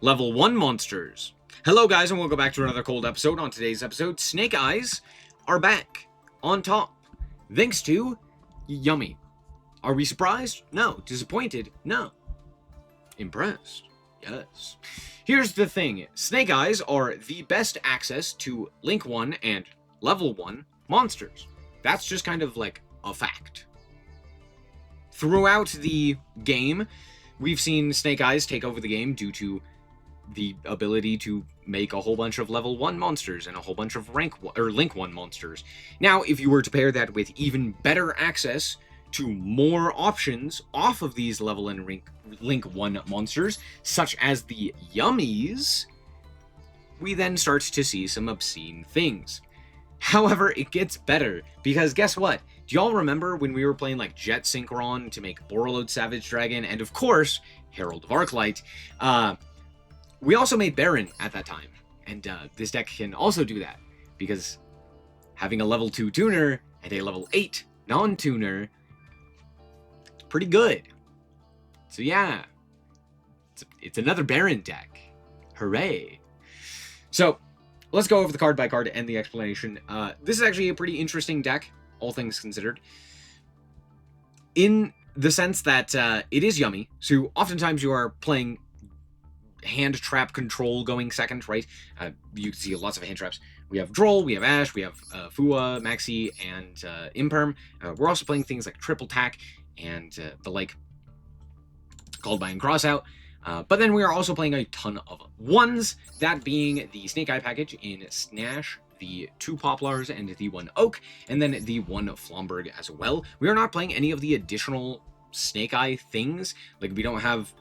Level 1 monsters. Hello guys and welcome back to another cold episode. On today's episode, Snake Eyes are back on top. Thanks to Yummy. Are we surprised? No. Disappointed? No. Impressed? Yes. Here's the thing. Snake Eyes are the best access to Link 1 and Level 1 monsters. That's just kind of like a fact. Throughout the game, we've seen Snake Eyes take over the game due to the ability to make a whole bunch of level 1 monsters and a whole bunch of Link 1 monsters. Now, if you were to pair that with even better access to more options off of these level and Link 1 monsters, such as the Yummies, we then start to see some obscene things. However, it gets better, because guess what? Do y'all remember when we were playing like Jet Synchron to make Borreload Savage Dragon, and of course, Herald of Arclight? We also made Baron at that time, and this deck can also do that, because having a level 2 tuner and a level 8 non-tuner, it's pretty good. So yeah, it's another Baron deck. Hooray. So, let's go over the card by card and the explanation. This is actually a pretty interesting deck, all things considered, in the sense that it is Yummy, so oftentimes you are playing hand trap control going second, right? You can see lots of hand traps. We have Droll, we have Ash, we have Fua, Maxi, and Imperm. We're also playing things like Triple Tack and the like, Called by and Crossout. But then we are also playing a ton of ones, that being the Snake Eye package in Snash, the 2 Poplars, and the 1 Oak, and then the 1 Flomberg as well. We are not playing any of the additional Snake Eye things. Like, we don't have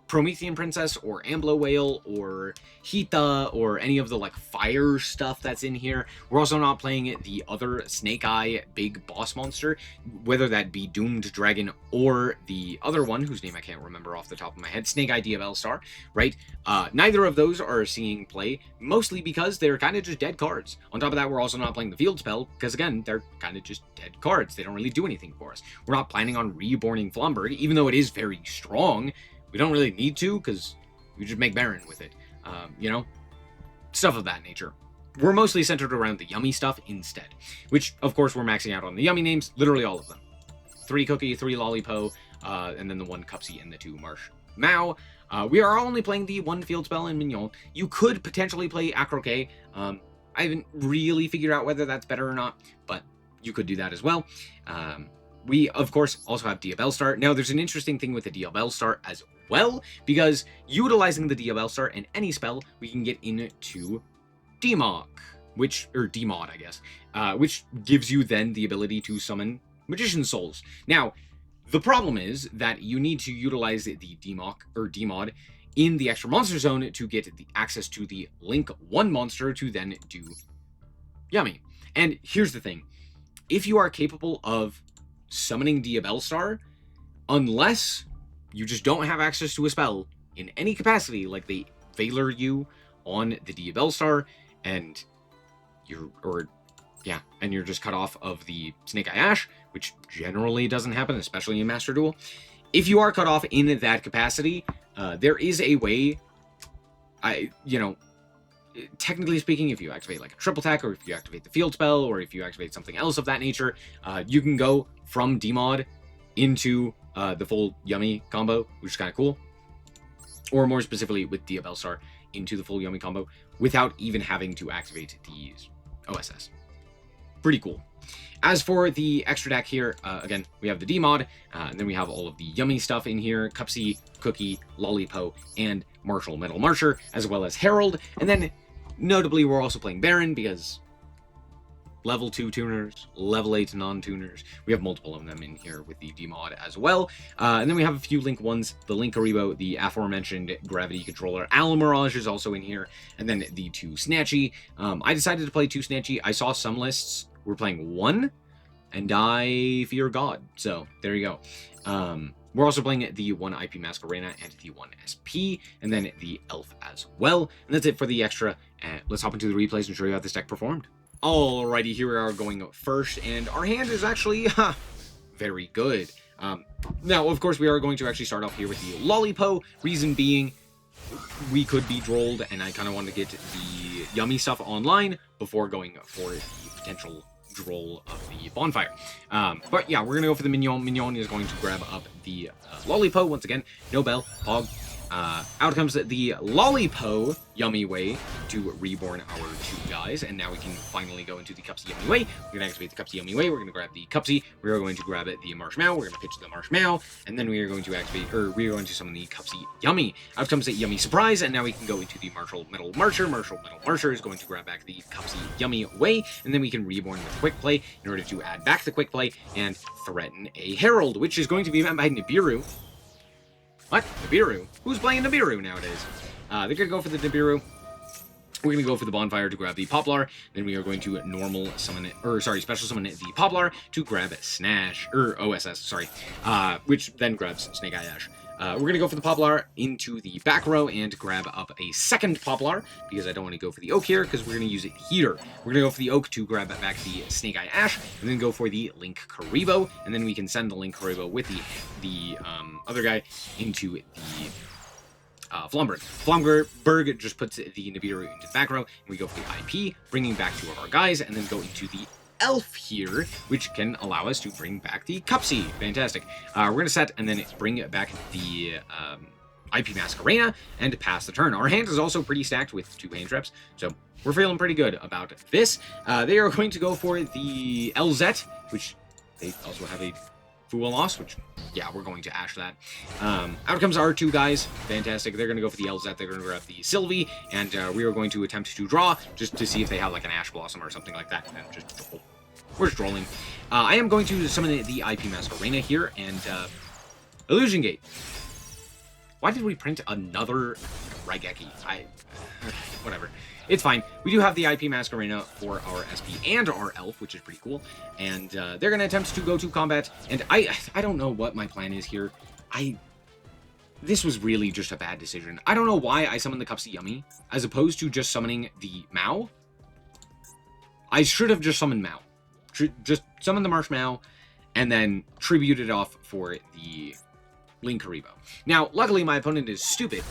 Promethean Princess or Amblo Whale or Hita or any of the like fire stuff that's in here. We're also not playing the other Snake Eye big boss monster, whether that be Doomed Dragon or the other one whose name I can't remember off the top of my head, Snake Eye Diabell Star, right? Neither of those are seeing play, mostly because they're kind of just dead cards. On top of that, we're also not playing the field spell, because again, they're kind of just dead cards. They don't really do anything for us. We're not planning on reborning Flomberg, even though it is very strong. We don't really need to, because we just make Baron with it. You know? Stuff of that nature. We're mostly centered around the Yummy stuff instead. Which, of course, we're maxing out on the Yummy names. Literally all of them. 3 Cookie, 3 Lollipo, and then the 1 Cupsy and the 2 Marsh Mao. We are only playing the 1 Field Spell and Mignon. You could potentially play Acroquet. I haven't really figured out whether that's better or not, but you could do that as well. We, of course, also have Diabell Star. Now, there's an interesting thing with the Diabell Star as well, because utilizing the Diabell Star in any spell, we can get into Demok, Demod, I guess, which gives you then the ability to summon Magician Souls. Now, the problem is that you need to utilize the Demod in the extra monster zone to get the access to the Link 1 monster to then do Yummy. And here's the thing. If you are capable of summoning Diabell Star, unless you just don't have access to a spell in any capacity, like they Valor you on the Diabell Star, and you're just cut off of the Snake Eye Ash, which generally doesn't happen, especially in Master Duel. If you are cut off in that capacity, there is a way, technically speaking, if you activate like a Triple Tack, or if you activate the Field Spell, or if you activate something else of that nature, you can go from Demod into the full Yummy combo, which is kind of cool. Or more specifically, with Diabell Star into the full Yummy combo without even having to activate these OSS. Pretty cool. As for the extra deck here, again, we have the Demod, and then we have all of the Yummy stuff in here, Cupsy, Cookie, Lollipo, and Marshall Metal Marcher, as well as Herald. And then, notably, we're also playing Baron, because level 2 tuners, level 8 non-tuners. We have multiple of them in here with the Demod as well. And then we have a few Link 1s, the Linkaribo, the aforementioned Gravity Controller, Alamirage is also in here, and then the 2 Snatchy. I decided to play 2 Snatchy. I saw some lists were playing 1, and I fear God. So, there you go. We're also playing the 1 IP Masquerena and the 1 SP, and then the Elf as well. And that's it for the extra. Let's hop into the replays and show you how this deck performed. Alrighty, here we are going first, and our hand is actually very good. Now, of course, we are going to actually start off here with the Lollipo, reason being we could be drolled, and I kind of want to get the yummy stuff online before going for the potential droll of the bonfire. But yeah, we're going to go for the Mignon. Mignon is going to grab up the Lollipo. Once again, no bell, hog. Out comes the Lollipo Yummy Way to reborn our two guys, and now we can finally go into the Cupsy Yummy Way. We're going to activate the Cupsy Yummy Way, we're going to grab the Cupsy, we are going to grab it, the Marshmallow, we're going to pitch the Marshmallow, and then we are going to activate, or we are going to summon the Cupsy Yummy. Out comes the Yummy Surprise, and now we can go into the Marshall Metal Marcher. Marshall Metal Marcher is going to grab back the Cupsy Yummy Way, and then we can reborn with Quick Play in order to add back the Quick Play and threaten a Herald, which is going to be met by Nibiru. What? Nibiru? Who's playing Nibiru nowadays? They're gonna go for the Nibiru. We're gonna go for the Bonfire to grab the Poplar. Then we are going to normal summon it, or sorry, special summon it, the Poplar to grab Snash, or OSS, sorry, which then grabs Snake Eye Ash. We're going to go for the Poplar into the back row and grab up a second Poplar, because I don't want to go for the Oak here, because we're going to use it here. We're going to go for the Oak to grab back the Snake Eye Ash, and then go for the Link Karibo, and then we can send the Link Karibo with the other guy into the Flomberg. Flomberg just puts the Nibiru into the back row, and we go for the IP, bringing back two of our guys, and then go into the Elf here, which can allow us to bring back the Cupsy. Fantastic. We're going to set and then bring back the IP Masquerena and pass the turn. Our hand is also pretty stacked with two hand traps, so we're feeling pretty good about this. They are going to go for the LZ, which they also have a Fool Loss, which, yeah, we're going to Ash that. Out comes our two guys. Fantastic. They're going to go for the LZ. They're going to grab the Sylvie, and we are going to attempt to draw just to see if they have like an Ash Blossom or something like that, and just droll. We're just trolling. I am going to summon the IP Masquerena here, and Illusion Gate. Why did we print another Raigeki? Whatever. It's fine. We do have the IP Masquerena for our SP and our Elf, which is pretty cool. And they're going to attempt to go to combat. And I don't know what my plan is here. This was really just a bad decision. I don't know why I summoned the Cupsy Yummy, as opposed to just summoning the Mao. I should have just summoned Mao. Just summon the Marshmallow, and then tribute it off for the Link Karibo. Now, luckily, my opponent is stupid,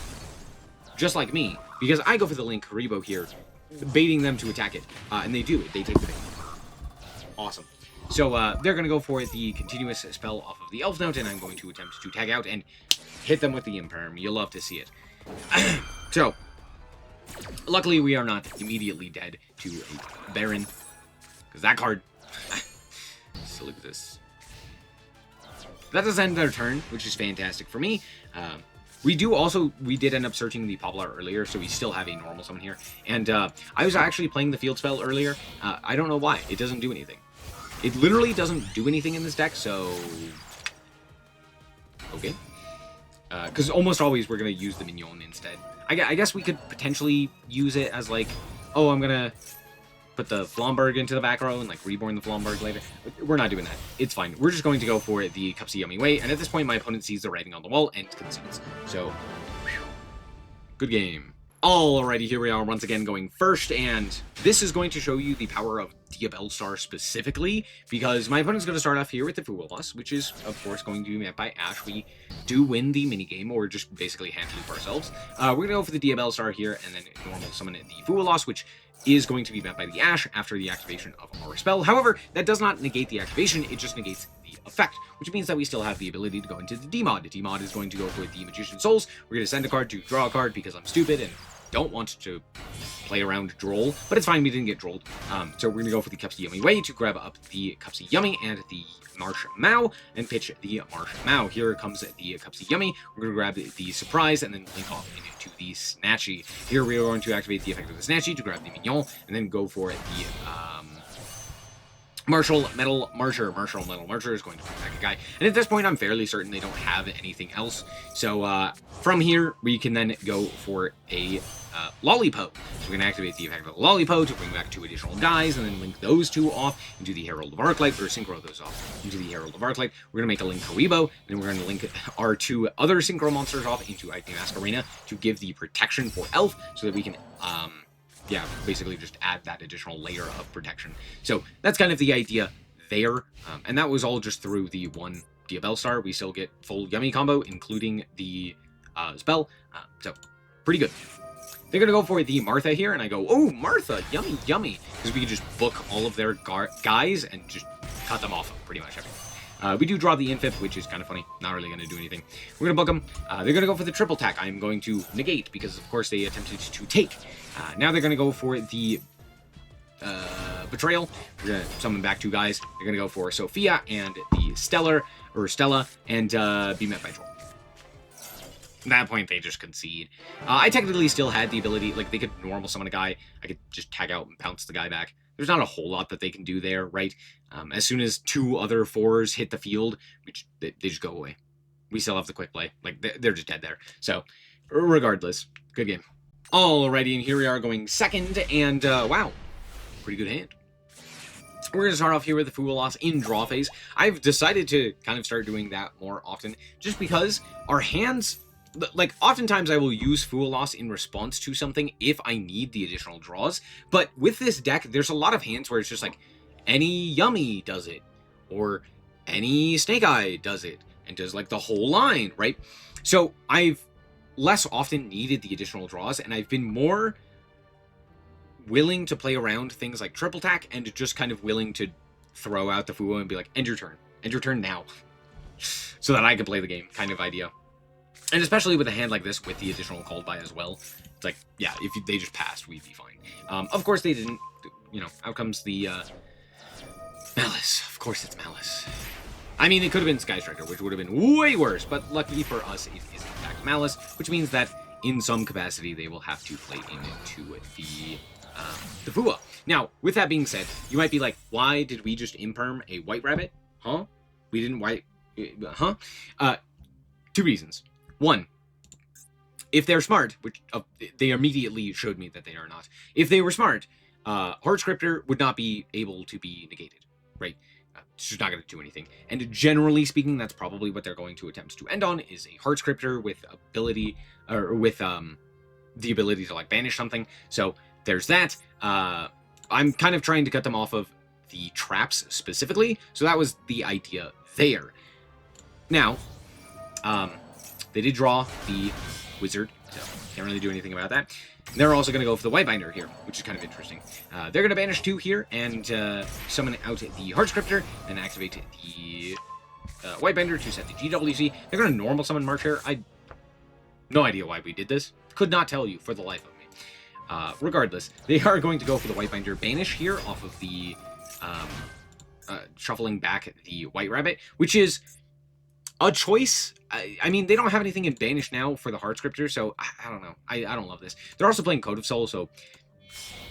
just like me, because I go for the Link Karibo here, baiting them to attack it, and they do it. They take the bait. Awesome. So, they're going to go for the continuous spell off of the Elf Note, and I'm going to attempt to tag out and hit them with the Imperm. You'll love to see it. So, luckily, we are not immediately dead to a Baron, because that card... So look at this. That does end their turn, which is fantastic for me. We did end up searching the Poplar earlier, so we still have a normal summon here. And I was actually playing the field spell earlier. I don't know why. It doesn't do anything. It literally doesn't do anything in this deck, so... Okay. Because almost always we're going to use the Mignon instead. I guess we could potentially use it as like, oh, I'm going to put the Flomberg into the back row and like reborn the Flomberg later. We're not doing that. It's fine. We're just going to go for the Cupsy Yummy Way, and at this point my opponent sees the writing on the wall and concedes. So, whew. Good game. Alrighty, here we are once again going first, and this is going to show you the power of Diabellstar specifically, because my opponent's going to start off here with the Fool Loss, which is, of course, going to be met by Ash. We do win the minigame, or just basically hand loop ourselves. We're going to go for the Diabellstar here, and then normal summon the Fool Loss, which is going to be met by the Ash after the activation of our spell. However, that does not negate the activation, it just negates the effect, which means that we still have the ability to go into the D-Mod. The D-Mod is going to go for the Magician Souls. We're going to send a card to draw a card because I'm stupid and don't want to play around droll, but it's fine, we didn't get drolled. So we're going to go for the Cupsy Yummy Way to grab up the Cupsy Yummy and the Marshmallow and pitch the Marshmallow. Here comes the Cupsy Yummy. We're going to grab the Surprise and then link off into the Snatchy. Here we are going to activate the effect of the Snatchy to grab the Mignon and then go for the Marshall Metal Marcher. Marshall Metal Marcher is going to bring back a guy. And at this point, I'm fairly certain they don't have anything else. So from here, we can then go for a Lollipo. So we're going to activate the effect of the Lollipo to bring back two additional guys, and then link those two off into the Herald of Arclight, or synchro those off into the Herald of Arclight. We're going to make a Link Karibo, and then we're going to link our two other synchro monsters off into IP Masquerena to give the protection for Elf, so that we can yeah, basically just add that additional layer of protection. So that's kind of the idea there, and that was all just through the one Diabell Star, we still get full Yummy combo, including the spell. So, pretty good. They're going to go for the Martha here, and I go, oh, Martha, yummy, yummy. Because we can just book all of their guys and just cut them off of pretty much everything. We do draw the Infib, which is kind of funny. Not really going to do anything. We're going to book them. They're going to go for the triple attack. I'm going to negate, because of course they attempted to take. Now they're going to go for the Betrayal. We're going to summon back 2 guys. They're going to go for Sophia and the Stella, and be met by Troll. At that point, they just concede. I technically still had the ability, like, they could normal summon a guy. I could just tag out and pounce the guy back. There's not a whole lot that they can do there, right? As soon as 2 other 4s hit the field, they just go away. We still have the quick play. Like, they're just dead there. So, regardless, good game. Alrighty, and here we are going second, and, wow. Pretty good hand. We're going to start off here with the Fool Loss in draw phase. I've decided to kind of start doing that more often, just because our hands... Like, oftentimes I will use Fool Loss in response to something if I need the additional draws, but with this deck, there's a lot of hands where it's just like, any Yummy does it, or any Snake Eye does it, and does, like, the whole line, right? So, I've less often needed the additional draws, and I've been more willing to play around things like Triple Attack, and just kind of willing to throw out the Fool and be like, end your turn now, so that I can play the game, kind of idea. And especially with a hand like this, with the additional called by as well, it's like, yeah, if they just passed, we'd be fine. Of course they didn't, you know, out comes the, Malice. Of course it's Malice. I mean, it could have been Sky Striker, which would have been way worse, but lucky for us, it is in fact Malice, which means that in some capacity, they will have to play into the Fua. Now, with that being said, you might be like, why did we just imperm a White Rabbit? Huh? We didn't white... Huh? 2 reasons. 1, if they're smart, which they immediately showed me that they are not. If they were smart, Heart Scriptor would not be able to be negated, right? It's just not going to do anything. And generally speaking, that's probably what they're going to attempt to end on, is a Heart Scriptor with ability, or with the ability to, like, banish something. So there's that. I'm kind of trying to cut them off of the traps specifically, so that was the idea there. Now, they did draw the Wizard, so can't really do anything about that. They're also going to go for the White Binder here, which is kind of interesting. They're going to banish 2 here and summon out the Heart Scriptor, and activate the White Binder to set the GWC. They're going to normal summon March here. No idea why we did this. Could not tell you for the life of me. Regardless, they are going to go for the White Binder banish here off of the shuffling back the White Rabbit, which is a choice. I mean, they don't have anything in banish now for the Heart Scriptor, so I don't know. I don't love this. They're also playing Code of Soul, so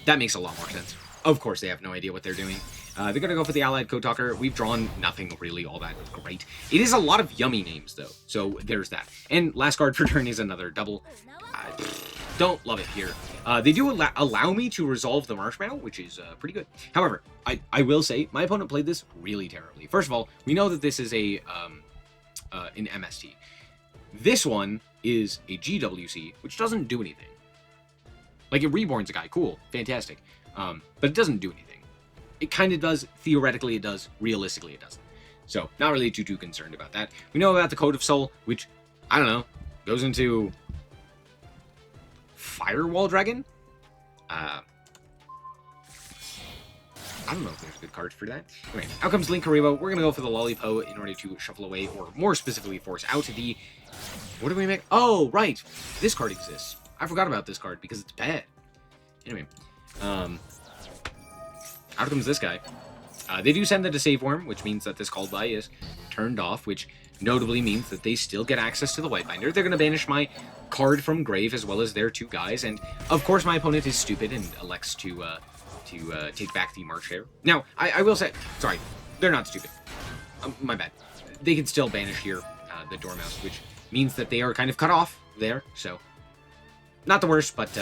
that makes a lot more sense. Of course, they have no idea what they're doing. They're going to go for the Allied Code Talker. We've drawn nothing really all that great. It is a lot of yummy names, though, so there's that. And last card for turn is another double. Don't love it here. They do allow me to resolve the Marshmallow, which is pretty good. However, I will say, my opponent played this really terribly. First of all, we know that this is an MST. This one is a GWC, which doesn't do anything. Like, it reborns a guy. Cool. Fantastic. But it doesn't do anything. It kind of does. Theoretically, it does. Realistically, it doesn't. So, not really too concerned about that. We know about the Code of Soul, which, I don't know, goes into Firewall Dragon? I don't know if there's a good card for that. Anyway, out comes Link Karibo. We're going to go for the Lollipo in order to shuffle away, or more specifically, force out the... What do we make? Oh, right! This card exists. I forgot about this card because it's bad. Anyway, out comes this guy. They do send the to Save Worm, which means that this called by is turned off, which notably means that they still get access to the White Binder. They're going to banish my card from grave as well as their 2 guys, and of course my opponent is stupid and elects to take back the March Hare. Now, I will say, sorry, they're not stupid. My bad. They can still banish here the Dormouse, which means that they are kind of cut off there, so not the worst, but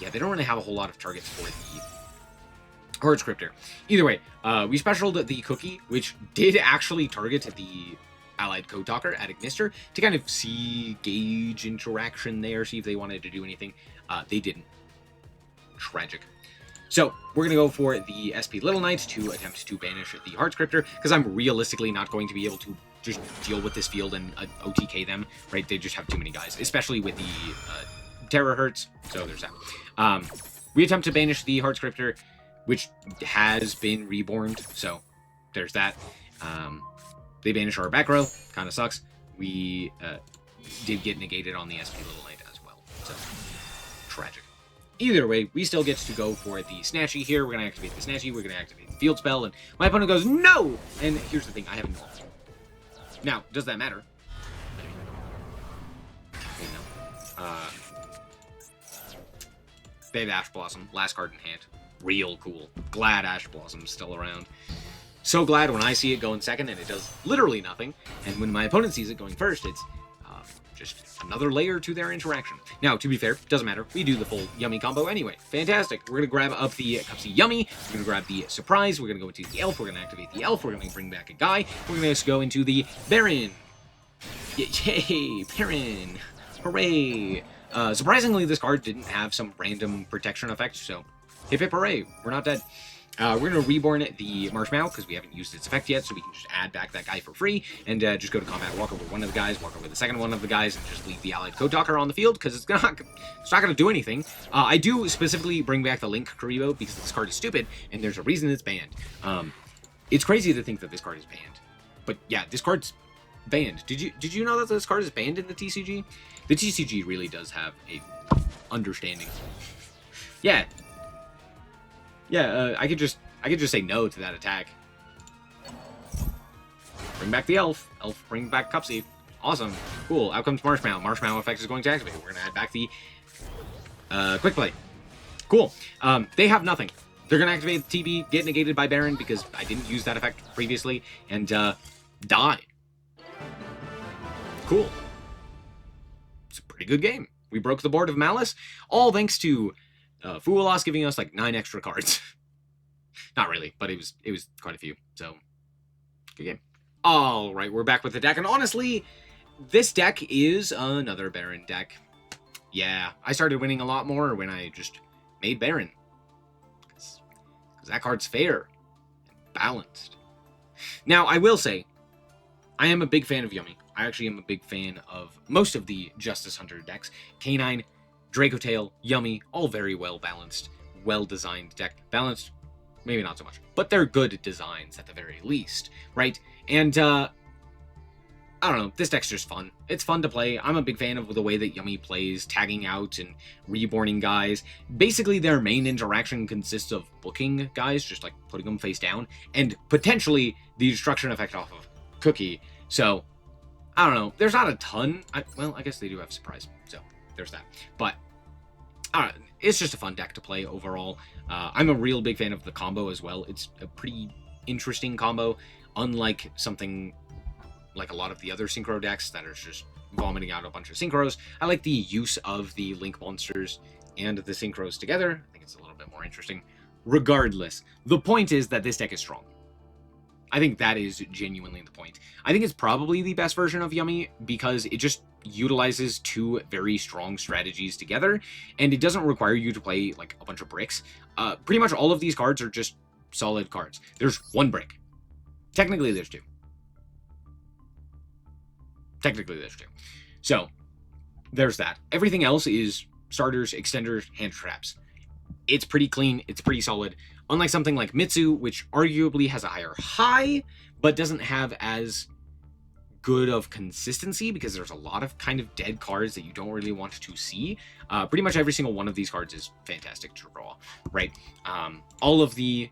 yeah, they don't really have a whole lot of targets for the Heart Scriptor. Either way, we specialed the Cookie, which did actually target the Allied Code Talker at Ignister to kind of gauge interaction there, see if they wanted to do anything. They didn't. Tragic. So, we're going to go for the SP Little Knight to attempt to banish the Heart Scriptor, because I'm realistically not going to be able to just deal with this field and OTK them, right? They just have too many guys, especially with the Terror Hurts, so there's that. We attempt to banish the Heart Scriptor, which has been reborn, so there's that. They banish our back row, kind of sucks. We did get negated on the SP Little Knight as well, so tragic. Either way, we still get to go for the Snatchy here. We're going to activate the Snatchy, we're going to activate the Field Spell, and my opponent goes, no! And here's the thing, I have no ult. Now, does that matter? Okay, no. They have Ash Blossom, last card in hand. Real cool. Glad Ash Blossom's still around. So glad when I see it going second and it does literally nothing, and when my opponent sees it going first, it's just another layer to their interaction. Now, to be fair, doesn't matter. We do the full Yummy combo anyway. Fantastic. We're going to grab up the Cupsy Yummy. We're going to grab the Surprise. We're going to go into the Elf. We're going to activate the Elf. We're going to bring back a guy. We're going to go into the Baron. Yay, Baron. Hooray. Surprisingly, this card didn't have some random protection effect, so hip hip hooray. We're not dead. We're going to reborn the Marshmallow because we haven't used its effect yet, so we can just add back that guy for free and just go to combat, walk over one of the guys, walk over the second one of the guys, and just leave the allied Code Talker on the field because it's not going to do anything. I do specifically bring back the Link Karibo because this card is stupid, and there's a reason it's banned. It's crazy to think that this card is banned, but yeah, this card's banned. Did you know that this card is banned in the TCG? The TCG really does have a understanding. Yeah. Yeah, I could just say no to that attack. Bring back the Elf. Elf, bring back Cupsy. Awesome. Cool. Out comes Marshmallow. Marshmallow effect is going to activate. We're going to add back the Quick Play. Cool. They have nothing. They're going to activate the TB, get negated by Baron because I didn't use that effect previously, and die. Cool. It's a pretty good game. We broke the board of Malice, all thanks to Fualos giving us like 9 extra cards. Not really, but it was quite a few. So, good game. All right, we're back with the deck, and honestly, this deck is another Baron deck. Yeah, I started winning a lot more when I just made Baron, because that card's fair and balanced. Now, I will say, I am a big fan of Yummy. I actually am a big fan of most of the Justice Hunter decks. K9, Dracotail, Yummy, all very well balanced, well designed deck. Balanced, maybe not so much, but they're good designs at the very least, right? And I don't know, this deck's just fun. It's fun to play. I'm a big fan of the way that Yummy plays, tagging out and reborning guys. Basically, their main interaction consists of booking guys, just like putting them face down, and potentially the destruction effect off of Cookie. So, I don't know. There's not a ton. Well, I guess they do have Surprise, so there's that. But it's just a fun deck to play overall. I'm a real big fan of the combo as well. It's a pretty interesting combo, unlike something like a lot of the other Synchro decks that are just vomiting out a bunch of Synchros. I like the use of the Link monsters and the Synchros together. I think it's a little bit more interesting. Regardless, the point is that this deck is strong. I think that is genuinely the point. I think it's probably the best version of Yummy because it just utilizes 2 very strong strategies together, and it doesn't require you to play like a bunch of bricks. Pretty much all of these cards are just solid cards. There's 1 brick. Technically, there's 2. So, there's that. Everything else is starters, extenders, hand traps. It's pretty clean. It's pretty solid. Unlike something like Mitsu, which arguably has a higher high, but doesn't have as good of consistency because there's a lot of kind of dead cards that you don't really want to see. Pretty much every single one of these cards is fantastic to draw, right? All of the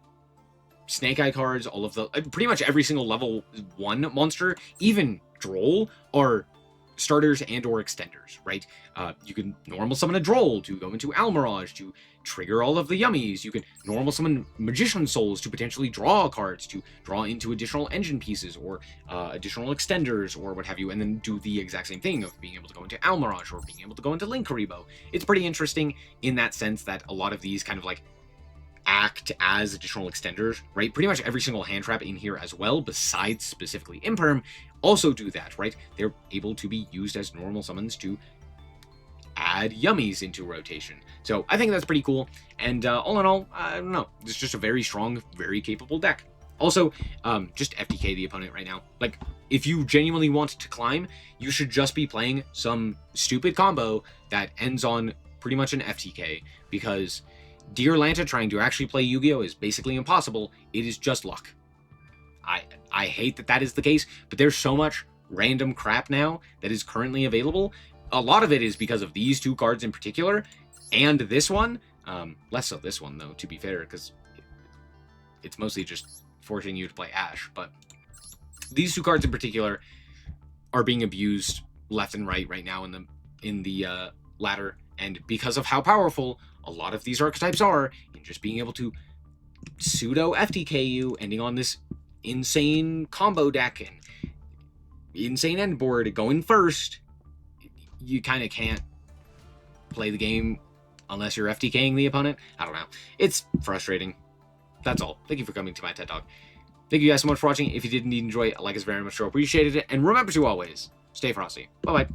Snake Eye cards, all of the... pretty much every single level 1 monster, even Droll, are starters and or extenders, right? You can normal summon a Droll to go into Almirage to trigger all of the Yummies. You can normal summon Magician Souls to potentially draw cards, to draw into additional engine pieces or additional extenders or what have you, and then do the exact same thing of being able to go into Almirage or being able to go into Link Karibo. It's pretty interesting in that sense that a lot of these kind of like act as additional extenders, right? Pretty much every single hand trap in here as well, besides specifically Imperm, also do that, right? They're able to be used as normal summons to add Yummies into rotation. So I think that's pretty cool, and all in all, I don't know, it's just a very strong, very capable deck. Also, just FTK the opponent right now. Like, if you genuinely want to climb, you should just be playing some stupid combo that ends on pretty much an FTK, because Dear Lanta trying to actually play Yu-Gi-Oh! Is basically impossible. It is just luck. I hate that that is the case, but there's so much random crap now that is currently available. A lot of it is because of these two cards in particular, and this one. Less so this one, though, to be fair, because it's mostly just forcing you to play Ash. But these two cards in particular are being abused left and right now in the ladder, and because of how powerful a lot of these archetypes are, and just being able to pseudo FTK you, ending on this insane combo deck and insane end board going first, you kind of can't play the game unless you're FTKing the opponent. I don't know. It's frustrating. That's all. Thank you for coming to my TED Talk. Thank you guys so much for watching. If you did indeed enjoy, a like is very much so appreciated. And remember to always stay frosty. Bye-bye.